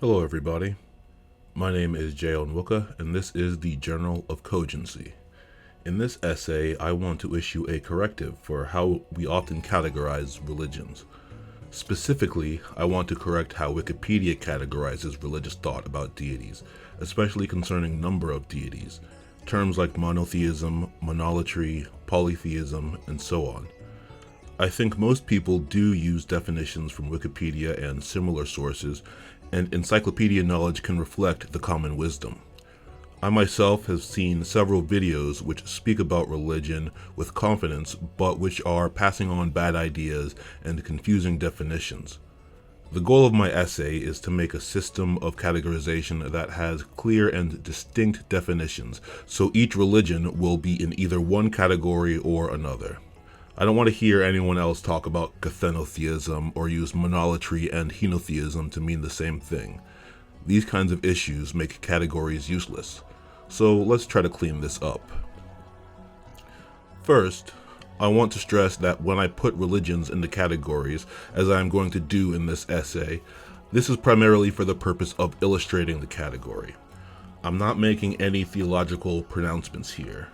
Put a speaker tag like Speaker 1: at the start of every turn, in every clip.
Speaker 1: Hello everybody, my name is Jayon Wooka and this is the Journal of Cogency. In this essay, I want to issue a corrective for how we often categorize religions. Specifically, I want to correct how Wikipedia categorizes religious thought about deities, especially concerning number of deities, terms like monotheism, monolatry, polytheism, and so on. I think most people do use definitions from Wikipedia and similar sources, and encyclopedia knowledge can reflect the common wisdom. I myself have seen several videos which speak about religion with confidence, but which are passing on bad ideas and confusing definitions. The goal of my essay is to make a system of categorization that has clear and distinct definitions, so each religion will be in either one category or another. I don't want to hear anyone else talk about kathenotheism or use monolatry and henotheism to mean the same thing. These kinds of issues make categories useless. So let's try to clean this up. First, I want to stress that when I put religions into categories, as I am going to do in this essay, this is primarily for the purpose of illustrating the category. I'm not making any theological pronouncements here.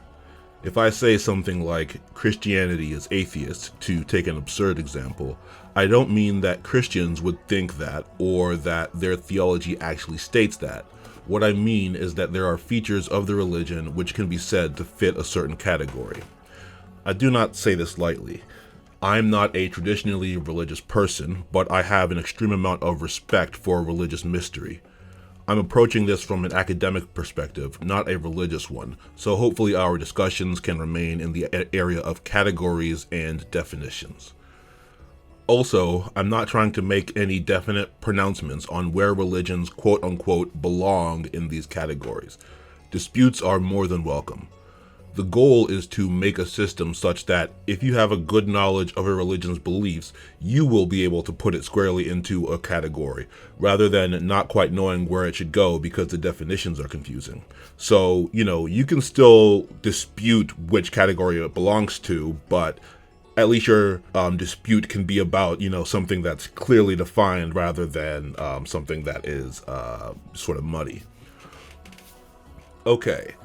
Speaker 1: If I say something like Christianity is atheist, to take an absurd example, I don't mean that Christians would think that or that their theology actually states that. What I mean is that there are features of the religion which can be said to fit a certain category. I do not say this lightly. I'm not a traditionally religious person, but I have an extreme amount of respect for religious mystery. I'm approaching this from an academic perspective, not a religious one, so hopefully our discussions can remain in the area of categories and definitions. Also, I'm not trying to make any definite pronouncements on where religions quote-unquote belong in these categories. Disputes are more than welcome. The goal is to make a system such that if you have a good knowledge of a religion's beliefs, you will be able to put it squarely into a category, rather than not quite knowing where it should go because the definitions are confusing. So, you can still dispute which category it belongs to, but at least your dispute can be about, something that's clearly defined rather than something that is sort of muddy. Okay.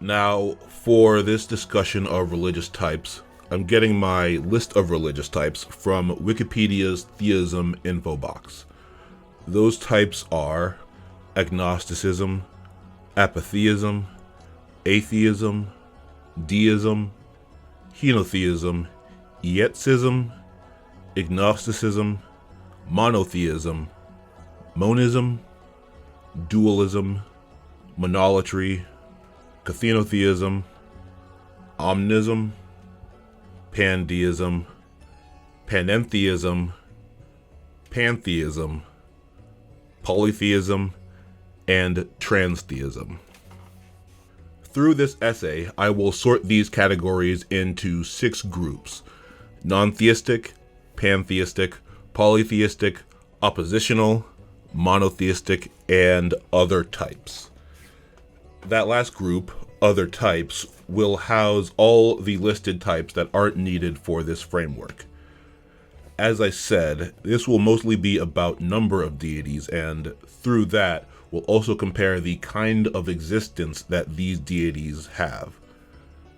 Speaker 1: Now, for this discussion of religious types, I'm getting my list of religious types from Wikipedia's theism info box. Those types are agnosticism, apatheism, atheism, deism, henotheism, Eetzism, agnosticism, monotheism, monism, dualism, monolatry, kathenotheism, Omnism, Pandeism, Panentheism, Pantheism, Polytheism, and Transtheism. Through this essay, I will sort these categories into 6 groups: non-theistic, pantheistic, polytheistic, oppositional, monotheistic, and other types. That last group, other types, will house all the listed types that aren't needed for this framework. As I said, this will mostly be about number of deities, and through that, we'll also compare the kind of existence that these deities have.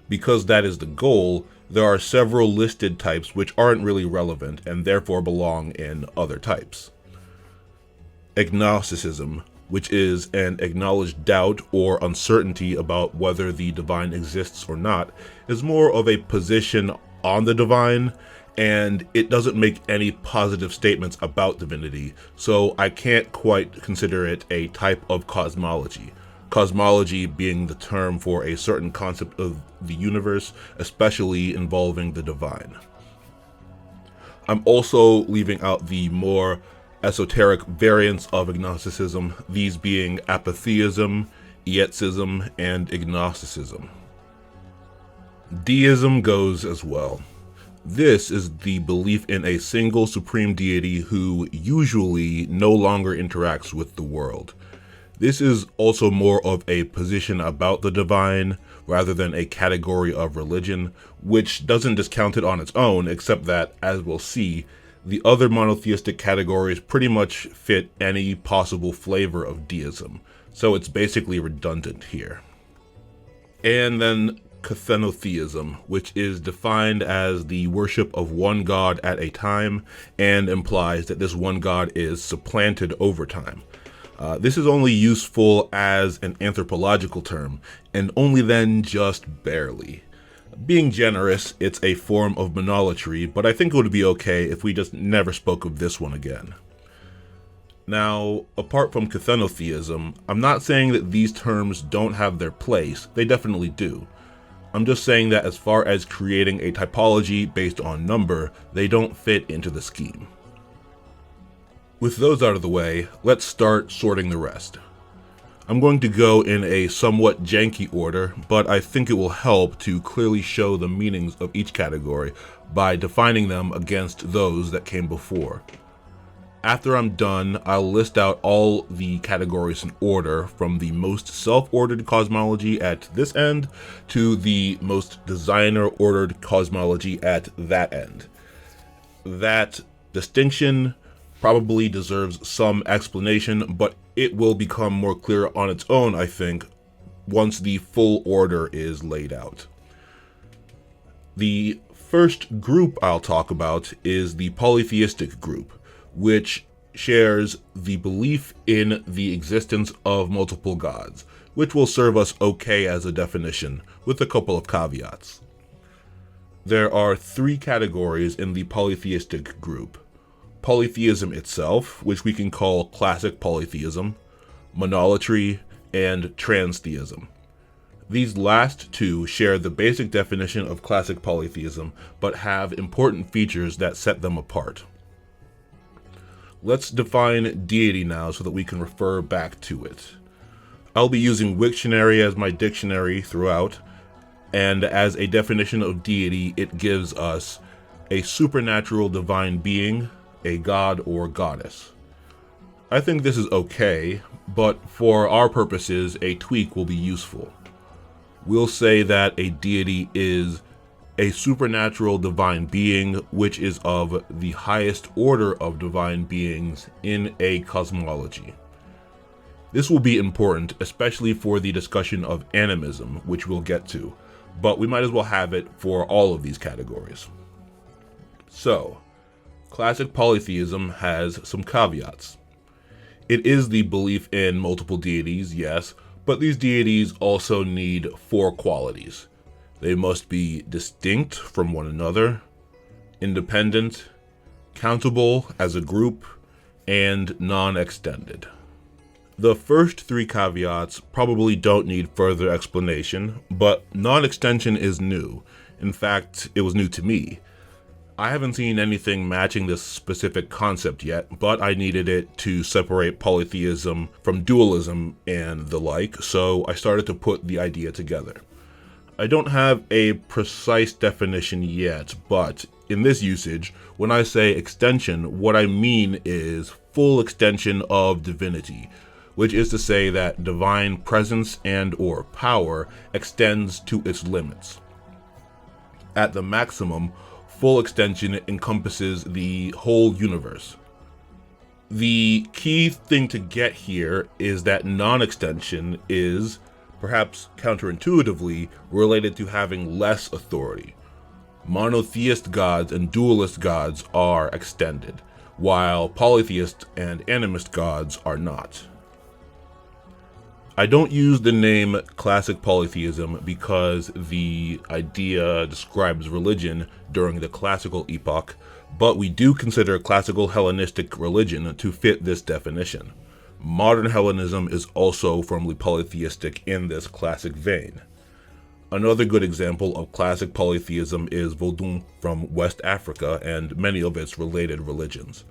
Speaker 1: Because that is the goal, there are several listed types which aren't really relevant and therefore belong in other types. Agnosticism, which is an acknowledged doubt or uncertainty about whether the divine exists or not, is more of a position on the divine, and it doesn't make any positive statements about divinity, so I can't quite consider it a type of cosmology. Cosmology being the term for a certain concept of the universe, especially involving the divine. I'm also leaving out the more esoteric variants of agnosticism, these being apatheism, Eetzism, and agnosticism. Deism goes as well. This is the belief in a single supreme deity who usually no longer interacts with the world. This is also more of a position about the divine rather than a category of religion, which doesn't discount it on its own, except that, as we'll see, The other monotheistic categories pretty much fit any possible flavor of deism, so it's basically redundant here. And then kathenotheism, which is defined as the worship of one god at a time and implies that this one god is supplanted over time. This is only useful as an anthropological term, and only then just barely. Being generous, it's a form of monolatry, but I think it would be okay if we just never spoke of this one again. Now, apart from kathenotheism, I'm not saying that these terms don't have their place, they definitely do. I'm just saying that as far as creating a typology based on number, they don't fit into the scheme. With those out of the way, let's start sorting the rest. I'm going to go in a somewhat janky order, but I think it will help to clearly show the meanings of each category by defining them against those that came before. After I'm done, I'll list out all the categories in order, from the most self-ordered cosmology at this end to the most designer-ordered cosmology at that end. That distinction probably deserves some explanation, but it will become more clear on its own, I think, once the full order is laid out. The first group I'll talk about is the polytheistic group, which shares the belief in the existence of multiple gods, which will serve us okay as a definition, with a couple of caveats. There are three categories in the polytheistic group: polytheism itself, which we can call classic polytheism, monolatry, and transtheism. These last two share the basic definition of classic polytheism, but have important features that set them apart. Let's define deity now so that we can refer back to it. I'll be using Wiktionary as my dictionary throughout, and as a definition of deity, it gives us a supernatural divine being, a god or goddess. I think this is okay, but for our purposes, a tweak will be useful. We'll say that a deity is a supernatural divine being which is of the highest order of divine beings in a cosmology. This will be important, especially for the discussion of animism, which we'll get to, but we might as well have it for all of these categories. So, classic polytheism has some caveats. It is the belief in multiple deities, yes, but these deities also need four qualities. They must be distinct from one another, independent, countable as a group, and non-extended. The first three caveats probably don't need further explanation, but non-extension is new. In fact, it was new to me. I haven't seen anything matching this specific concept yet, but I needed it to separate polytheism from dualism and the like, so I started to put the idea together. I don't have a precise definition yet, but in this usage, when I say extension, what I mean is full extension of divinity, which is to say that divine presence and or power extends to its limits. At the maximum, full extension encompasses the whole universe. The key thing to get here is that non-extension is, perhaps counterintuitively, related to having less authority. Monotheist gods and dualist gods are extended, while polytheist and animist gods are not. I don't use the name classic polytheism because the idea describes religion during the classical epoch, but we do consider classical Hellenistic religion to fit this definition. Modern Hellenism is also firmly polytheistic in this classic vein. Another good example of classic polytheism is Vodun from West Africa and many of its related religions.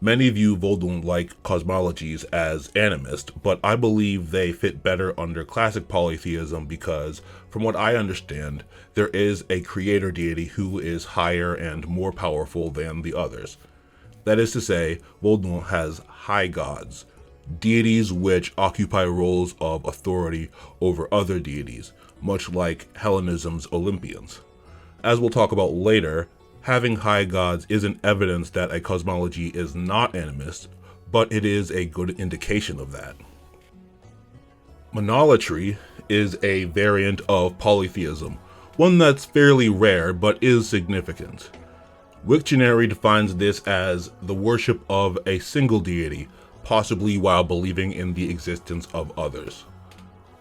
Speaker 1: Many view Vodun-like cosmologies as animist, but I believe they fit better under classic polytheism because, from what I understand, there is a creator deity who is higher and more powerful than the others. That is to say, Vodun has high gods, deities which occupy roles of authority over other deities, much like Hellenism's Olympians. As we'll talk about later, Having high gods isn't evidence that a cosmology is not animist, but it is a good indication of that. Monolatry is a variant of polytheism, one that's fairly rare but is significant. Wiktionary defines this as the worship of a single deity, possibly while believing in the existence of others.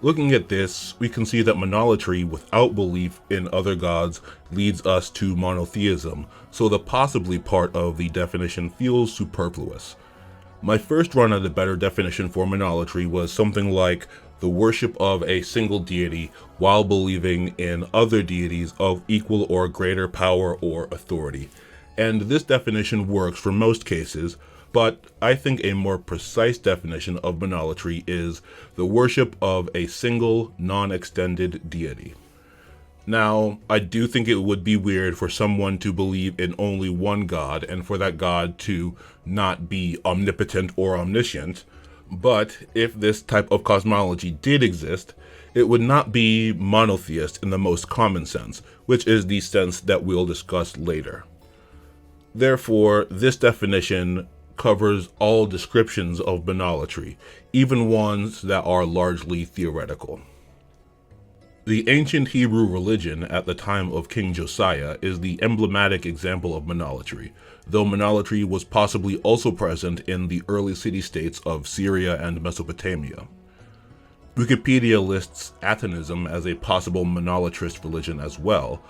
Speaker 1: Looking at this, we can see that monolatry without belief in other gods leads us to monotheism, so the possibly part of the definition feels superfluous. My first run at a better definition for monolatry was something like the worship of a single deity while believing in other deities of equal or greater power or authority. And this definition works for most cases, but I think a more precise definition of monolatry is the worship of a single, non-extended deity. Now, I do think it would be weird for someone to believe in only one god and for that god to not be omnipotent or omniscient, but if this type of cosmology did exist, it would not be monotheist in the most common sense, which is the sense that we'll discuss later. Therefore, this definition covers all descriptions of monolatry, even ones that are largely theoretical. The ancient Hebrew religion at the time of King Josiah is the emblematic example of monolatry, though monolatry was possibly also present in the early city-states of Syria and Mesopotamia. Wikipedia lists Atheism as a possible monolatrist religion as well,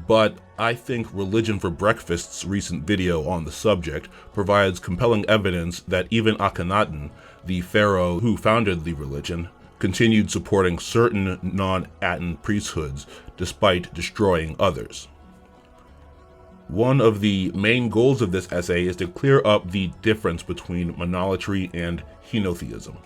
Speaker 1: but I think Religion for Breakfast's recent video on the subject provides compelling evidence that even Akhenaten, the pharaoh who founded the religion, continued supporting certain non-Aten priesthoods despite destroying others. One of the main goals of this essay is to clear up the difference between monolatry and henotheism.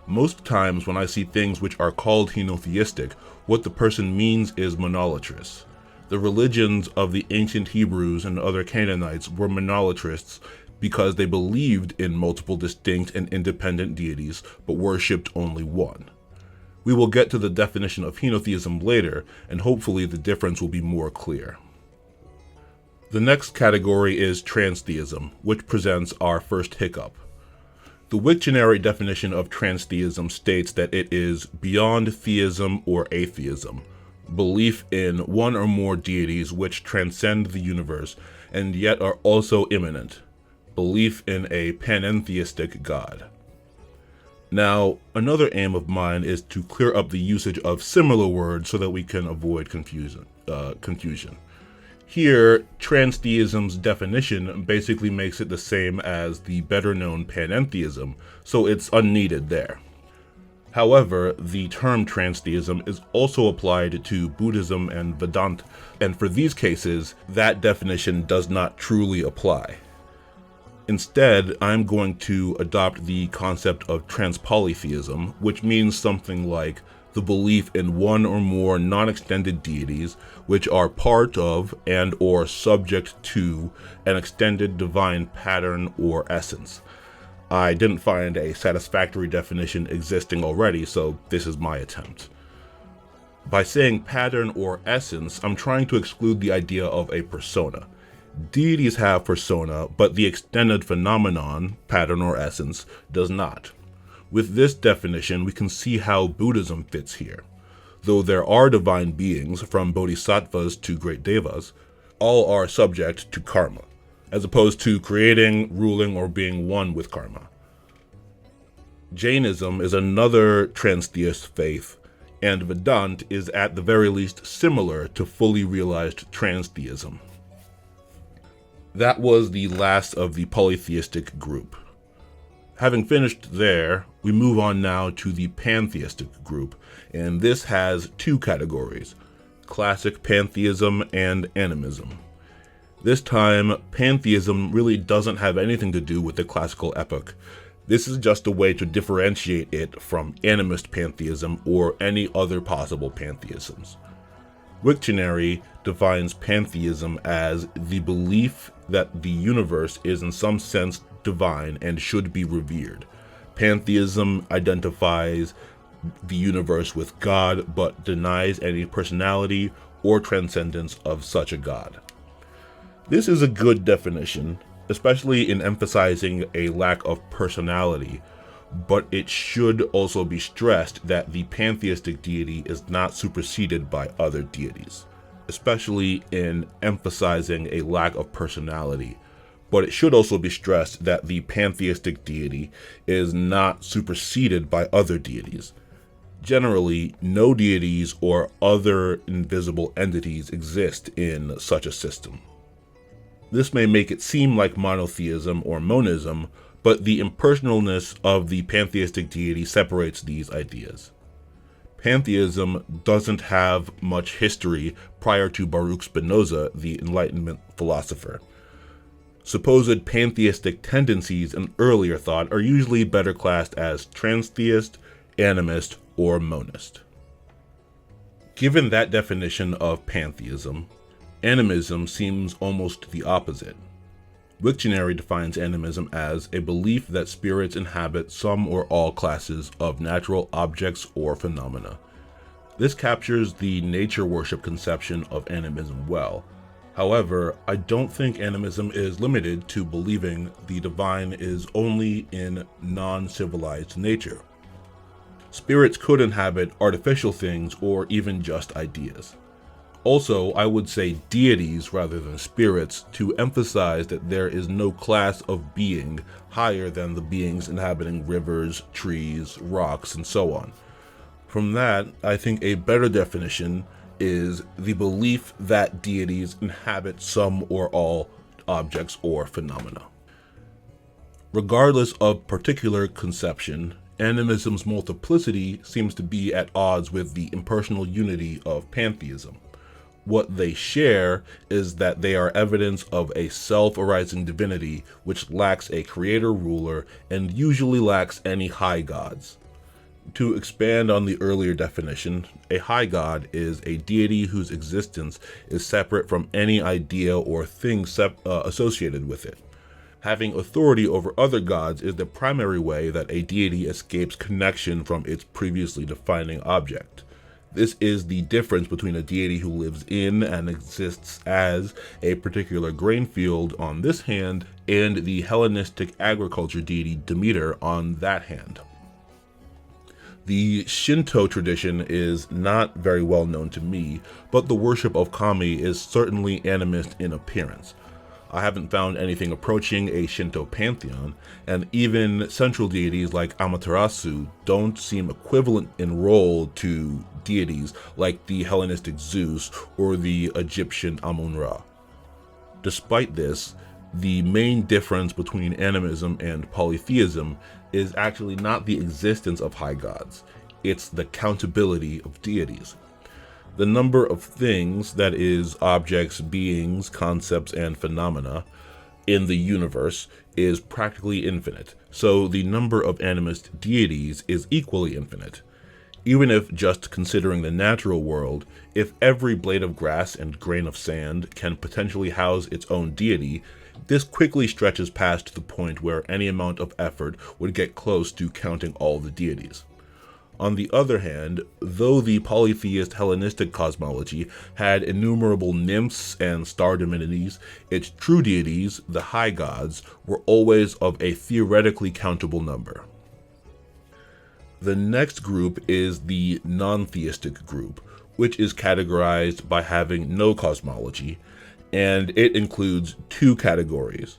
Speaker 1: Most times when I see things which are called henotheistic, what the person means is monolatrous. The religions of the ancient Hebrews and other Canaanites were monolatrists because they believed in multiple distinct and independent deities, but worshipped only one. We will get to the definition of henotheism later, and hopefully the difference will be more clear. The next category is transtheism, which presents our first hiccup. The Wiktionary definition of transtheism states that it is beyond theism or atheism, belief in one or more deities which transcend the universe and yet are also immanent, belief in a panentheistic god. Now, another aim of mine is to clear up the usage of similar words so that we can avoid confusion. Here, transtheism's definition basically makes it the same as the better-known panentheism, so it's unneeded there. However, the term transtheism is also applied to Buddhism and Vedanta, and for these cases, that definition does not truly apply. Instead, I'm going to adopt the concept of transpolytheism, which means something like the belief in one or more non-extended deities which are part of and or subject to an extended divine pattern or essence. I didn't find a satisfactory definition existing already, so this is my attempt. By saying pattern or essence, I'm trying to exclude the idea of a persona. Deities have persona, but the extended phenomenon, pattern or essence, does not. With this definition, we can see how Buddhism fits here. Though there are divine beings, from bodhisattvas to great devas, all are subject to karma, as opposed to creating, ruling, or being one with karma. Jainism is another transtheist faith, and Vedanta is at the very least similar to fully realized transtheism. That was the last of the polytheistic group. Having finished there, we move on now to the pantheistic group, and this has two categories, classic pantheism and animism. This time, pantheism really doesn't have anything to do with the classical epoch. This is just a way to differentiate it from animist pantheism or any other possible pantheisms. Wiktionary defines pantheism as the belief that the universe is in some sense divine and should be revered. Pantheism identifies the universe with God, but denies any personality or transcendence of such a God. This is a good definition, especially in emphasizing a lack of personality, but it should also be stressed that the pantheistic deity is not superseded by other deities, especially in emphasizing a lack of personality. But it should also be stressed that the pantheistic deity is not superseded by other deities. Generally, no deities or other invisible entities exist in such a system. This may make it seem like monotheism or monism, but the impersonalness of the pantheistic deity separates these ideas. Pantheism doesn't have much history prior to Baruch Spinoza, the Enlightenment philosopher. Supposed pantheistic tendencies in earlier thought are usually better classed as transtheist, animist, or monist. Given that definition of pantheism, animism seems almost the opposite. Wiktionary defines animism as a belief that spirits inhabit some or all classes of natural objects or phenomena. This captures the nature worship conception of animism well. However, I don't think animism is limited to believing the divine is only in non-civilized nature. Spirits could inhabit artificial things or even just ideas. Also, I would say deities rather than spirits to emphasize that there is no class of being higher than the beings inhabiting rivers, trees, rocks, and so on. From that, I think a better definition is the belief that deities inhabit some or all objects or phenomena. Regardless of particular conception, animism's multiplicity seems to be at odds with the impersonal unity of pantheism. What they share is that they are evidence of a self-arising divinity which lacks a creator-ruler and usually lacks any high gods. To expand on the earlier definition, a high god is a deity whose existence is separate from any idea or thing associated with it. Having authority over other gods is the primary way that a deity escapes connection from its previously defining object. This is the difference between a deity who lives in and exists as a particular grain field on this hand and the Hellenistic agriculture deity Demeter on that hand. The Shinto tradition is not very well known to me, but the worship of kami is certainly animist in appearance. I haven't found anything approaching a Shinto pantheon, and even central deities like Amaterasu don't seem equivalent in role to deities like the Hellenistic Zeus or the Egyptian Amun-Ra. Despite this, the main difference between animism and polytheism is actually not the existence of high gods, it's the countability of deities. The number of things, that is, objects, beings, concepts, and phenomena, in the universe is practically infinite, so the number of animist deities is equally infinite. Even if just considering the natural world, if every blade of grass and grain of sand can potentially house its own deity, this quickly stretches past the point where any amount of effort would get close to counting all the deities. On the other hand, though the polytheist Hellenistic cosmology had innumerable nymphs and star divinities, its true deities, the high gods, were always of a theoretically countable number. The next group is the non-theistic group, which is categorized by having no cosmology, and it includes two categories: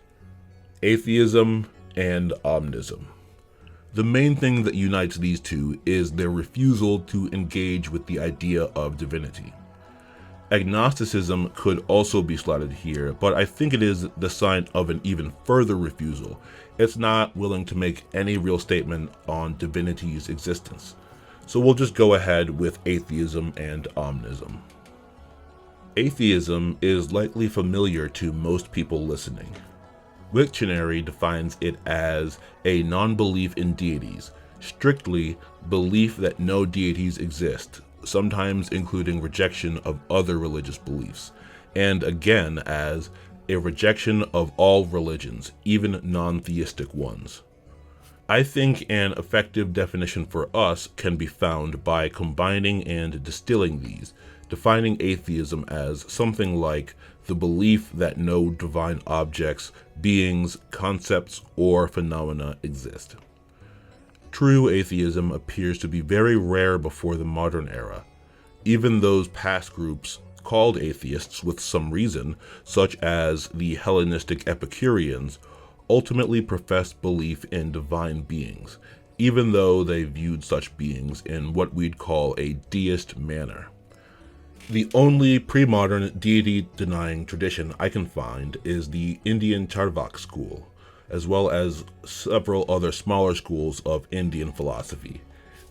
Speaker 1: atheism and omnism. The main thing that unites these two is their refusal to engage with the idea of divinity. Agnosticism could also be slotted here, but I think it is the sign of an even further refusal. It's not willing to make any real statement on divinity's existence. So we'll just go ahead with atheism and omnism. Atheism is likely familiar to most people listening. Wiktionary defines it as a non-belief in deities, strictly belief that no deities exist, sometimes including rejection of other religious beliefs, and again as a rejection of all religions, even non-theistic ones. I think an effective definition for us can be found by combining and distilling these, defining atheism as something like the belief that no divine objects, beings, concepts, or phenomena exist. True atheism appears to be very rare before the modern era. Even those past groups called atheists with some reason, such as the Hellenistic Epicureans, ultimately professed belief in divine beings, even though they viewed such beings in what we'd call a deist manner. The only pre-modern deity-denying tradition I can find is the Indian Charvak school, as well as several other smaller schools of Indian philosophy.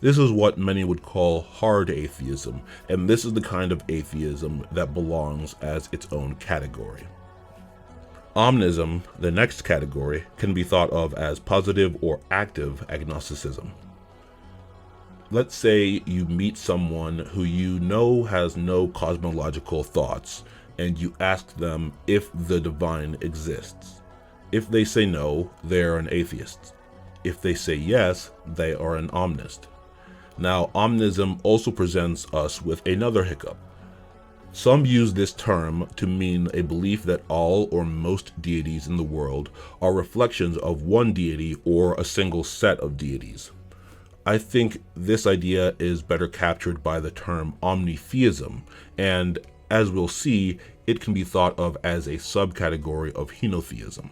Speaker 1: This is what many would call hard atheism, and this is the kind of atheism that belongs as its own category. Omnism, the next category, can be thought of as positive or active agnosticism. Let's say you meet someone who you know has no cosmological thoughts, and you ask them if the divine exists. If they say no, they are an atheist. If they say yes, they are an omnist. Now, omnism also presents us with another hiccup. Some use this term to mean a belief that all or most deities in the world are reflections of one deity or a single set of deities. I think this idea is better captured by the term omnitheism, and as we'll see, it can be thought of as a subcategory of henotheism.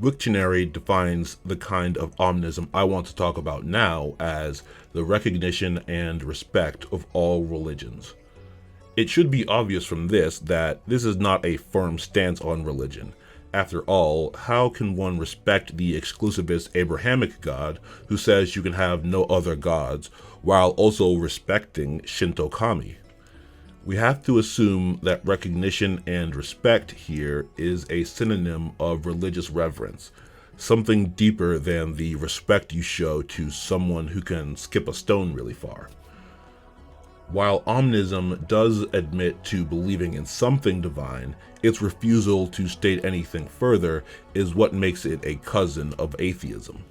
Speaker 1: Wiktionary defines the kind of omnism I want to talk about now as the recognition and respect of all religions. It should be obvious from this that this is not a firm stance on religion. After all, how can one respect the exclusivist Abrahamic God who says you can have no other gods, while also respecting Shinto kami? We have to assume that recognition and respect here is a synonym of religious reverence, something deeper than the respect you show to someone who can skip a stone really far. While Omnism does admit to believing in something divine, its refusal to state anything further is what makes it a cousin of atheism.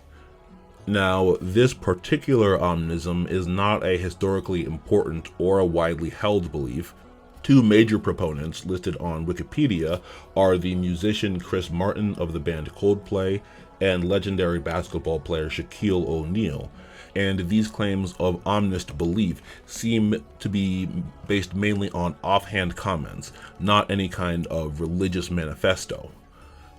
Speaker 1: Now, this particular omnism is not a historically important or a widely held belief. Two major proponents listed on Wikipedia are the musician Chris Martin of the band Coldplay and legendary basketball player Shaquille O'Neal, and these claims of omnist belief seem to be based mainly on offhand comments, not any kind of religious manifesto.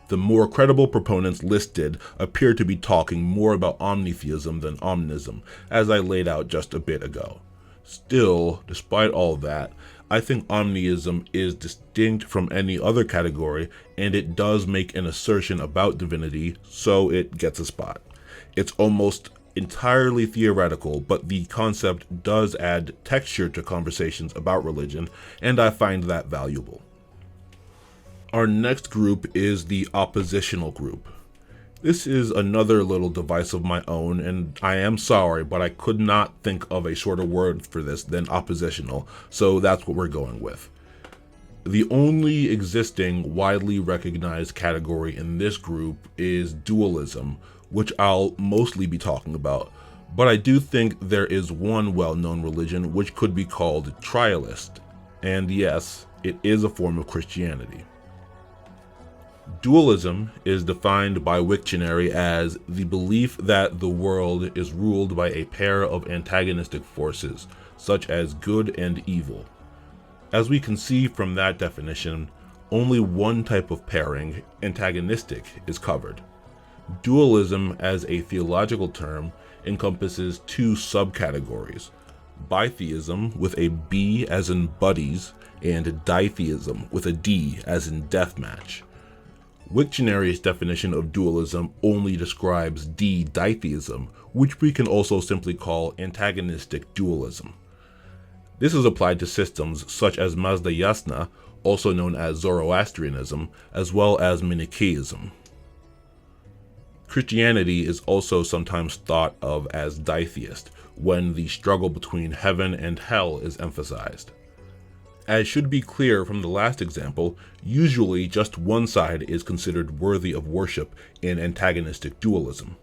Speaker 1: The more credible proponents listed appear to be talking more about omnitheism than omnism, as I laid out just a bit ago. Still, despite all that, I think omnism is distinct from any other category, and it does make an assertion about divinity, so it gets a spot. It's almost entirely theoretical, but the concept does add texture to conversations about religion, and I find that valuable. Our next group is the oppositional group. This is another little device of my own, and I am sorry, but I could not think of a shorter word for this than oppositional, so that's what we're going with. The only existing widely recognized category in this group is dualism, which I'll mostly be talking about, but I do think there is one well-known religion which could be called trialist, and yes, it is a form of Christianity. Dualism is defined by Wiktionary as the belief that the world is ruled by a pair of antagonistic forces, such as good and evil. As we can see from that definition, only one type of pairing, antagonistic, is covered. Dualism as a theological term encompasses two subcategories: bitheism with a B as in buddies, and ditheism with a D as in deathmatch. Wiktionary's definition of dualism only describes ditheism, which we can also simply call antagonistic dualism. This is applied to systems such as Mazdayasna, also known as Zoroastrianism, as well as Manichaeism. Christianity is also sometimes thought of as ditheist, when the struggle between heaven and hell is emphasized. As should be clear from the last example, usually just one side is considered worthy of worship in antagonistic dualism.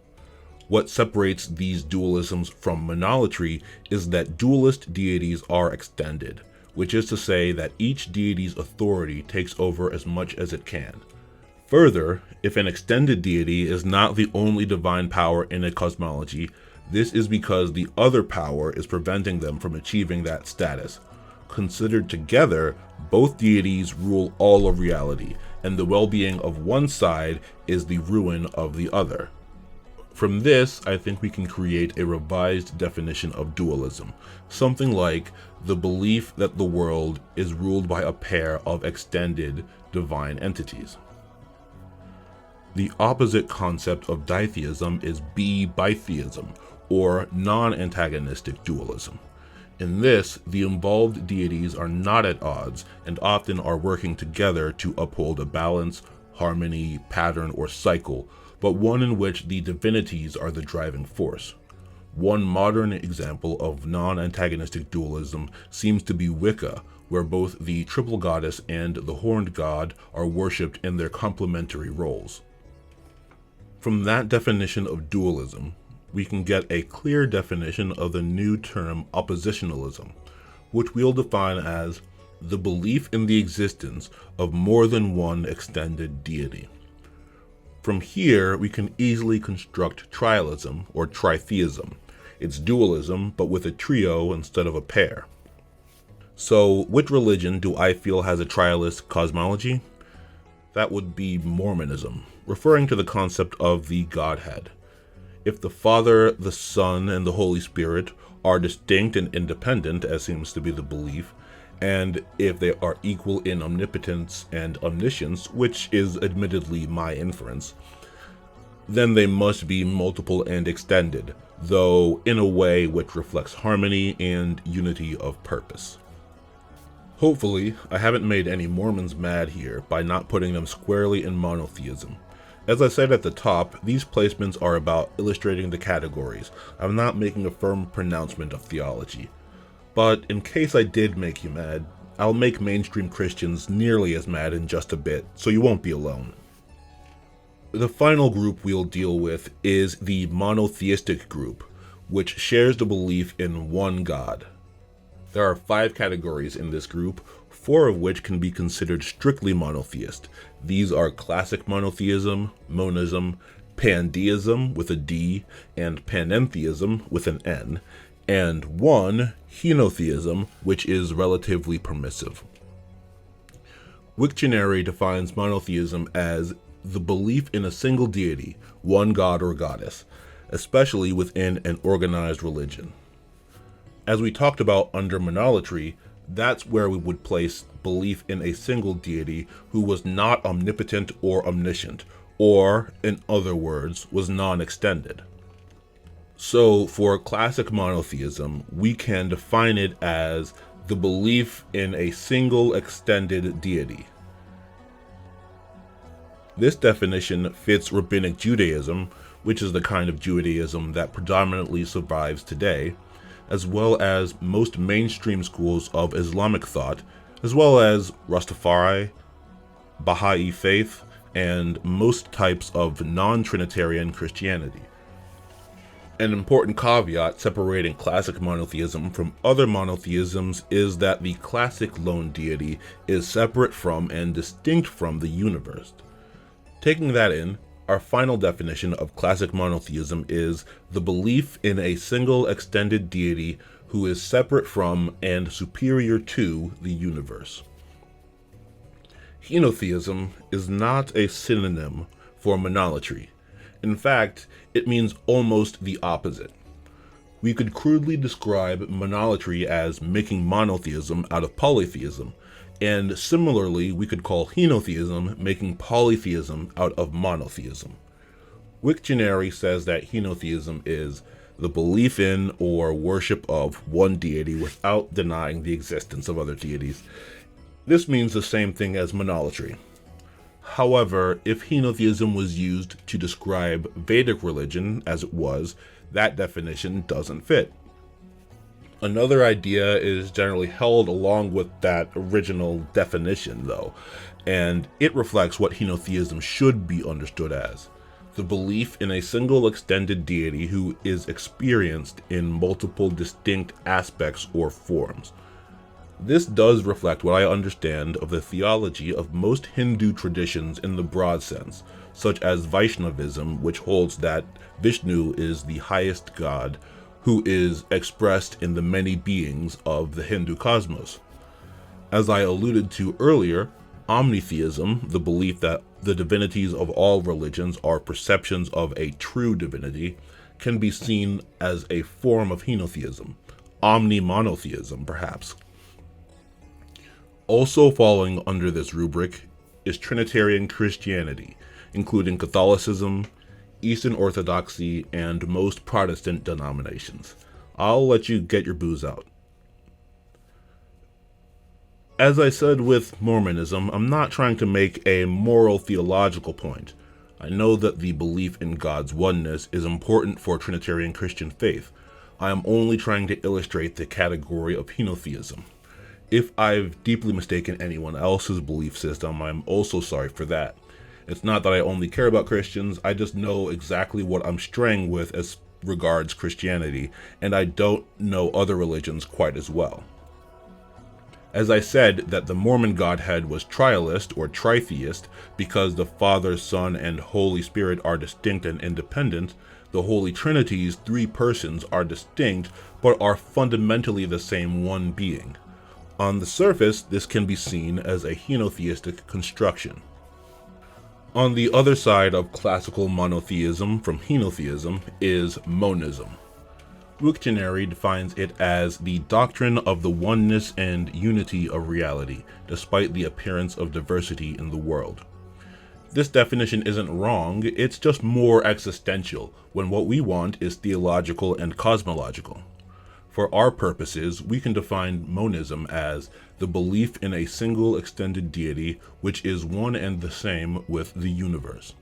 Speaker 1: What separates these dualisms from monolatry is that dualist deities are extended, which is to say that each deity's authority takes over as much as it can. Further, if an extended deity is not the only divine power in a cosmology, this is because the other power is preventing them from achieving that status. Considered together, both deities rule all of reality, and the well-being of one side is the ruin of the other. From this, I think we can create a revised definition of dualism, something like the belief that the world is ruled by a pair of extended divine entities. The opposite concept of ditheism is bitheism, or non-antagonistic dualism. In this, the involved deities are not at odds and often are working together to uphold a balance, harmony, pattern, or cycle, but one in which the divinities are the driving force. One modern example of non-antagonistic dualism seems to be Wicca, where both the triple goddess and the horned god are worshipped in their complementary roles. From that definition of dualism, we can get a clear definition of the new term oppositionalism, which we'll define as the belief in the existence of more than one extended deity. From here, we can easily construct trialism or tritheism. It's dualism, but with a trio instead of a pair. So, which religion do I feel has a trialist cosmology? That would be Mormonism, referring to the concept of the Godhead. If the Father, the Son, and the Holy Spirit are distinct and independent, as seems to be the belief, and if they are equal in omnipotence and omniscience, which is admittedly my inference, then they must be multiple and extended, though in a way which reflects harmony and unity of purpose. Hopefully, I haven't made any Mormons mad here by not putting them squarely in monotheism. As I said at the top, these placements are about illustrating the categories. I'm not making a firm pronouncement of theology. But in case I did make you mad, I'll make mainstream Christians nearly as mad in just a bit, so you won't be alone. The final group we'll deal with is the monotheistic group, which shares the belief in one God. There are 5 categories in this group, 4 of which can be considered strictly monotheist. These are classic monotheism, monism, Pandeism with a D, and Panentheism with an N, and 1, Henotheism, which is relatively permissive. Wiktionary defines monotheism as the belief in a single deity, one god or goddess, especially within an organized religion. As we talked about under Monolatry, that's where we would place belief in a single deity who was not omnipotent or omniscient, or, in other words, was non-extended. So, for classic monotheism, we can define it as the belief in a single extended deity. This definition fits Rabbinic Judaism, which is the kind of Judaism that predominantly survives today, as well as most mainstream schools of Islamic thought, as well as Rastafari, Baha'i faith, and most types of non-Trinitarian Christianity. An important caveat separating classic monotheism from other monotheisms is that the classic lone deity is separate from and distinct from the universe. Taking that in, our final definition of classic monotheism is the belief in a single extended deity who is separate from and superior to the universe. Henotheism is not a synonym for monolatry. In fact, it means almost the opposite. We could crudely describe monolatry as making monotheism out of polytheism, and similarly, we could call henotheism making polytheism out of monotheism. Wiktionary says that henotheism is the belief in or worship of one deity without denying the existence of other deities. This means the same thing as monolatry. However, if henotheism was used to describe Vedic religion as it was, that definition doesn't fit. Another idea is generally held along with that original definition, though, and it reflects what henotheism should be understood as: the belief in a single extended deity who is experienced in multiple distinct aspects or forms. This does reflect what I understand of the theology of most Hindu traditions in the broad sense, such as Vaishnavism, which holds that Vishnu is the highest god who is expressed in the many beings of the Hindu cosmos. As I alluded to earlier, Omnitheism, the belief that the divinities of all religions are perceptions of a true divinity, can be seen as a form of Henotheism, omni-monotheism perhaps. Also falling under this rubric is Trinitarian Christianity, including Catholicism, Eastern Orthodoxy, and most Protestant denominations. I'll let you get your booze out. As I said with Mormonism, I'm not trying to make a moral theological point. I know that the belief in God's oneness is important for Trinitarian Christian faith. I am only trying to illustrate the category of henotheism. If I've deeply mistaken anyone else's belief system, I'm also sorry for that. It's not that I only care about Christians, I just know exactly what I'm straying with as regards Christianity, and I don't know other religions quite as well. As I said that the Mormon Godhead was trialist or tritheist because the Father, Son, and Holy Spirit are distinct and independent, the Holy Trinity's three persons are distinct but are fundamentally the same one being. On the surface, this can be seen as a henotheistic construction. On the other side of classical monotheism from henotheism is monism. Wiktionary defines it as the doctrine of the oneness and unity of reality, despite the appearance of diversity in the world. This definition isn't wrong, it's just more existential, when what we want is theological and cosmological. For our purposes, we can define monism as the belief in a single extended deity which is one and the same with the universe.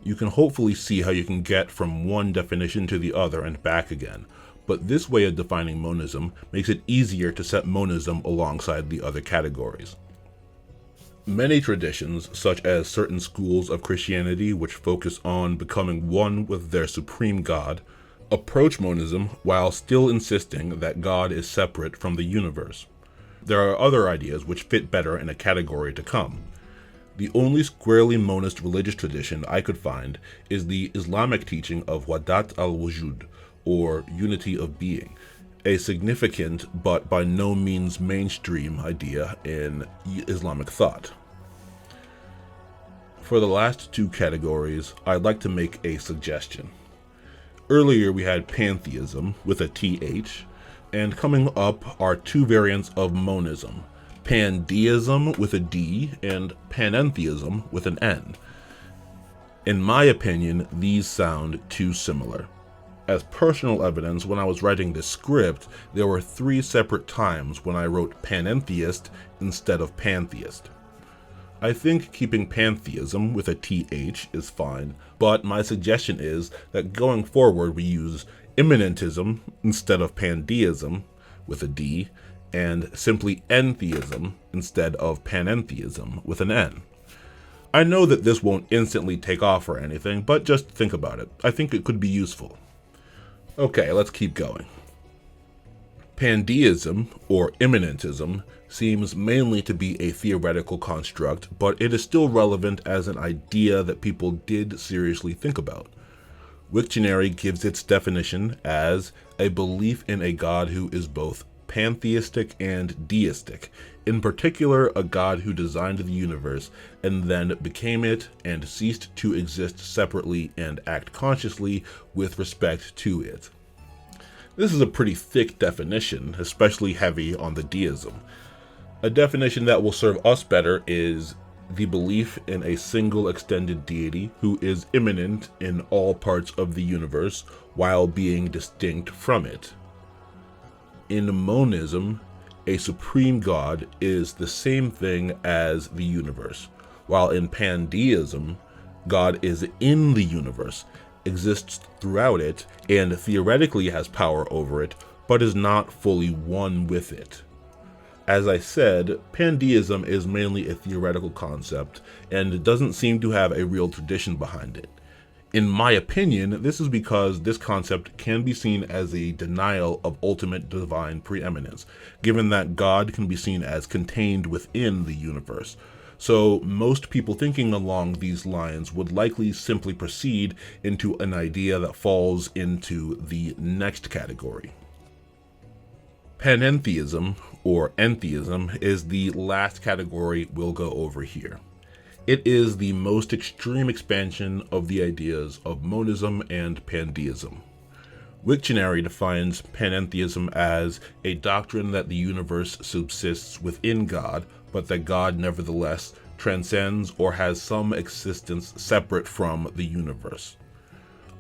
Speaker 1: You can hopefully see how you can get from one definition to the other and back again, but this way of defining monism makes it easier to set monism alongside the other categories. Many traditions, such as certain schools of Christianity which focus on becoming one with their supreme God, approach monism while still insisting that God is separate from the universe. There are other ideas which fit better in a category to come. The only squarely monist religious tradition I could find is the Islamic teaching of Wahdat al-Wujud, or unity of being, a significant but by no means mainstream idea in Islamic thought. For the last two categories, I'd like to make a suggestion. Earlier we had Pantheism with a TH, and coming up are two variants of monism, Pandeism with a D and Panentheism with an N. In my opinion, these sound too similar. As personal evidence, when I was writing this script, there were 3 separate times when I wrote panentheist instead of pantheist. I think keeping pantheism with a TH is fine, but my suggestion is that going forward we use immanentism instead of pandeism with a D, and simply entheism instead of panentheism with an N. I know that this won't instantly take off or anything, but just think about it. I think it could be useful. Okay, let's keep going. Pandeism, or immanentism, seems mainly to be a theoretical construct, but it is still relevant as an idea that people did seriously think about. Wiktionary gives its definition as a belief in a God who is both pantheistic and deistic, in particular a God who designed the universe and then became it and ceased to exist separately and act consciously with respect to it. This is a pretty thick definition, especially heavy on the deism. A definition that will serve us better is the belief in a single extended deity who is immanent in all parts of the universe while being distinct from it. In monism, a supreme God is the same thing as the universe, while in pandeism, God is in the universe, exists throughout it, and theoretically has power over it, but is not fully one with it. As I said, pandeism is mainly a theoretical concept, and it doesn't seem to have a real tradition behind it. In my opinion, this is because this concept can be seen as a denial of ultimate divine preeminence, given that God can be seen as contained within the universe. So most people thinking along these lines would likely simply proceed into an idea that falls into the next category. Panentheism, or entheism, is the last category we'll go over here. It is the most extreme expansion of the ideas of monism and pandeism. Wiktionary defines panentheism as a doctrine that the universe subsists within God, but that God nevertheless transcends or has some existence separate from the universe.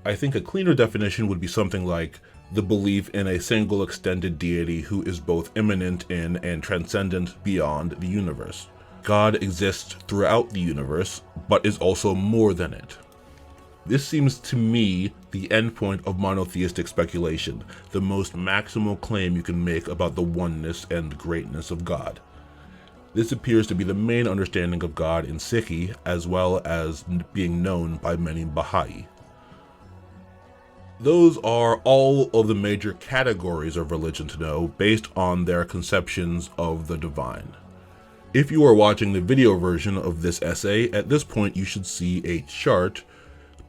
Speaker 1: I think a cleaner definition would be something like the belief in a single extended deity who is both immanent in and transcendent beyond the universe. God exists throughout the universe, but is also more than it. This seems to me the endpoint of monotheistic speculation, the most maximal claim you can make about the oneness and greatness of God. This appears to be the main understanding of God in Sikhi, as well as being known by many Baha'i. Those are all of the major categories of religion to know based on their conceptions of the divine. If you are watching the video version of this essay, at this point you should see a chart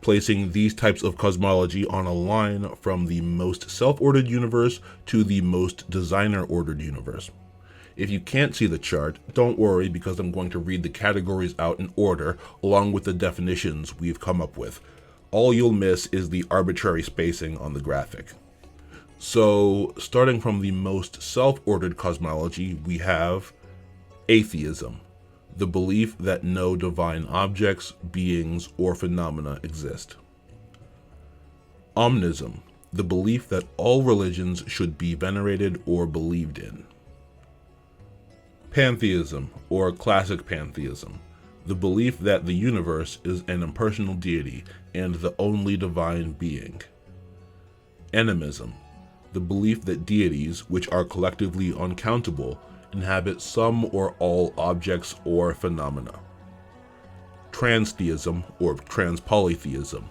Speaker 1: placing these types of cosmology on a line from the most self-ordered universe to the most designer-ordered universe. If you can't see the chart, don't worry, because I'm going to read the categories out in order along with the definitions we've come up with. All you'll miss is the arbitrary spacing on the graphic. So, starting from the most self-ordered cosmology, we have Atheism, the belief that no divine objects, beings, or phenomena exist. Omnism, the belief that all religions should be venerated or believed in. Pantheism, or classic pantheism, the belief that the universe is an impersonal deity and the only divine being. Animism, the belief that deities, which are collectively uncountable, inhabit some or all objects or phenomena. Transtheism, or transpolytheism,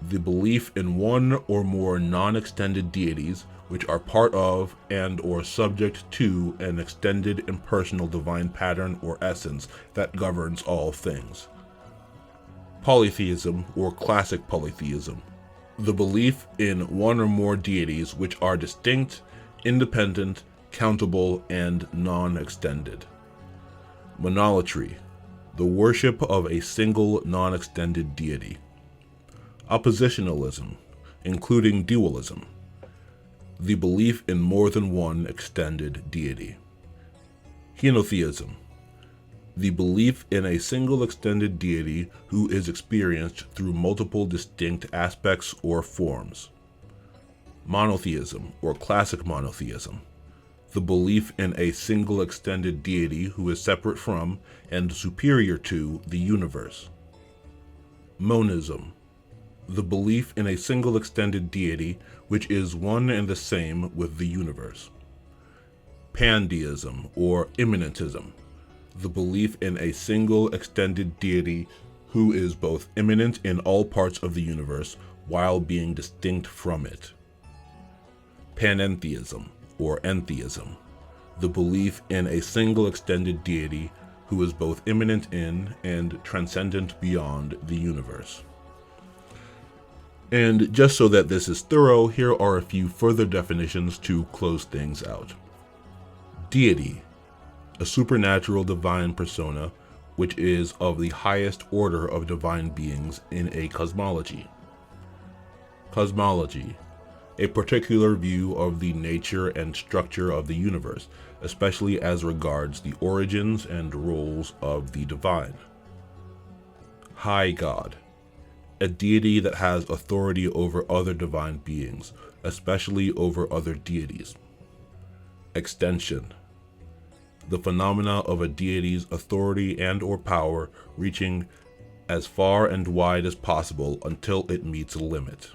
Speaker 1: the belief in one or more non-extended deities which are part of and or subject to an extended impersonal divine pattern or essence that governs all things. Polytheism, or classic polytheism, the belief in one or more deities which are distinct, independent, countable, and non-extended. Monolatry, the worship of a single non-extended deity. Oppositionalism, including dualism, the belief in more than one extended deity. Henotheism, the belief in a single extended deity who is experienced through multiple distinct aspects or forms. Monotheism, or classic monotheism, the belief in a single extended deity who is separate from and superior to the universe. Monism, the belief in a single extended deity which is one and the same with the universe. Pandeism, or immanentism, the belief in a single extended deity who is both immanent in all parts of the universe while being distinct from it. Panentheism, or entheism, the belief in a single extended deity who is both immanent in and transcendent beyond the universe. And just so that this is thorough, here are a few further definitions to close things out. Deity, a supernatural divine persona which is of the highest order of divine beings in a cosmology. Cosmology, a particular view of the nature and structure of the universe, especially as regards the origins and roles of the divine. High God, a deity that has authority over other divine beings, especially over other deities. Extension, the phenomena of a deity's authority and or power reaching as far and wide as possible until it meets a limit.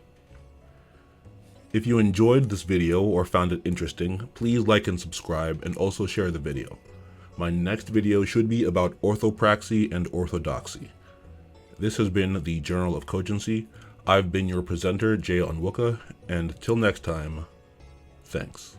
Speaker 1: If you enjoyed this video or found it interesting, please like and subscribe, and also share the video. My next video should be about orthopraxy and orthodoxy. This has been the Journal of Cogency. I've been your presenter, Jay Onwuka, and till next time, thanks.